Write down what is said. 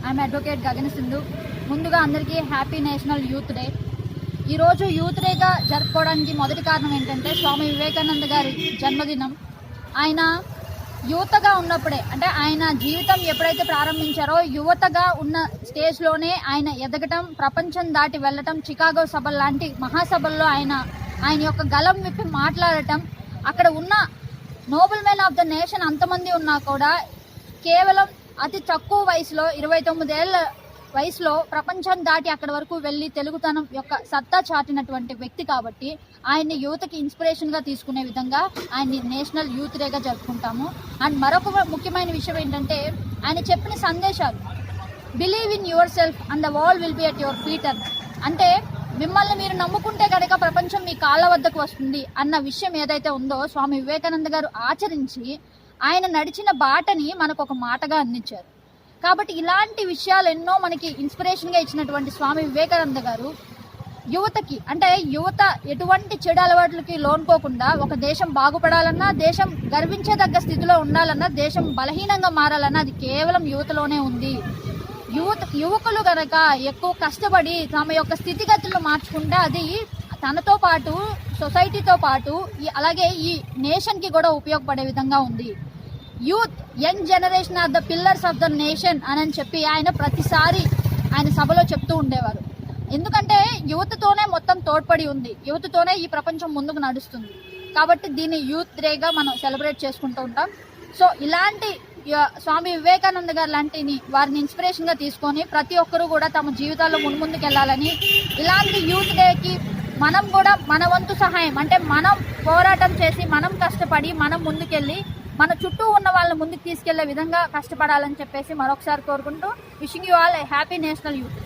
I'm advocate Gagan Sindhu. ముందుగా అందరికీ happy national youth day. ఈరోజు యూత్ డేగా జరుపుకోవడానికి మొదటి కారణం ఏంటంటే స్వామి వివేకానంద గారి జన్మదినం. ఆయన యువతగా ఉన్నప్పుడే, అంటే ఆయన జీవితం ఎప్పుడైతే ప్రారంభించారో యువతగా ఉన్న స్టేజ్లోనే ఆయన ఎదగటం, ప్రపంచం దాటి వెళ్ళటం, చికాగో సభ లాంటి మహాసభల్లో ఆయన యొక్క గలం విప్పి మాట్లాడటం, అక్కడ ఉన్న Nobel men of the nation అంతమంది ఉన్నా కూడా కేవలం అతి తక్కువ వయసులో 29 ఏళ్ల వయసులో ప్రపంచం దాటి అక్కడి వరకు వెళ్ళి తెలుగుతనం యొక్క సత్తా చాటినటువంటి వ్యక్తి కాబట్టి ఆయన్ని యువతకి ఇన్స్పిరేషన్గా తీసుకునే విధంగా ఆయన్ని నేషనల్ యూత్ డేగా జరుపుకుంటాము. అండ్ మరొక ముఖ్యమైన విషయం ఏంటంటే ఆయన చెప్పిన సందేశాలు, believe in your self and the world will be at your feet. అంటే మిమ్మల్ని మీరు నమ్ముకుంటే కనుక ప్రపంచం మీ కాళ్ళ వద్దకు వస్తుంది అన్న విషయం ఏదైతే ఉందో స్వామి వివేకానంద గారు ఆచరించి ఆయన నడిచిన బాటని మనకు ఒక మాటగా అందించారు. కాబట్టి ఇలాంటి విషయాలు ఎన్నో మనకి ఇన్స్పిరేషన్గా ఇచ్చినటువంటి స్వామి వివేకానంద గారు యువతకి, అంటే యువత ఎటువంటి చెడు అలవాట్లకి లోనుకోకుండా ఒక దేశం బాగుపడాలన్నా, దేశం గర్వించదగ్గ స్థితిలో ఉండాలన్నా, దేశం బలహీనంగా మారాలన్నా అది కేవలం యువతలోనే ఉంది. యువకులు కనుక ఎక్కువ కష్టపడి తమ యొక్క స్థితిగతులను మార్చుకుంటే అది తనతో పాటు సొసైటీతో పాటు అలాగే ఈ నేషన్కి కూడా ఉపయోగపడే విధంగా ఉంది. Youth, young generation are the pillars of the nation అని చెప్పి ఆయన ప్రతిసారి ఆయన సభలో చెప్తూ ఉండేవారు. ఎందుకంటే యువతతోనే మొత్తం తోడ్పడి ఉంది, యువతతోనే ఈ ప్రపంచం ముందుకు నడుస్తుంది. కాబట్టి దీన్ని యూత్ డేగా మనం సెలబ్రేట్ చేసుకుంటూ ఉంటాం. సో ఇలాంటి స్వామి వివేకానంద గారు లాంటిని వారిని ఇన్స్పిరేషన్గా తీసుకొని ప్రతి ఒక్కరూ కూడా తమ జీవితాల్లో ముందుకు వెళ్ళాలని, ఇలాంటి యూత్ డేకి మనం కూడా మన వంతు సహాయం, అంటే మనం పోరాటం చేసి మనం కష్టపడి మనం ముందుకెళ్ళి మన చుట్టూ ఉన్న వాళ్ళని ముందుకు తీసుకెళ్లే విధంగా కష్టపడాలని చెప్పేసి మరొకసారి కోరుకుంటూ wishing you all A happy national youth.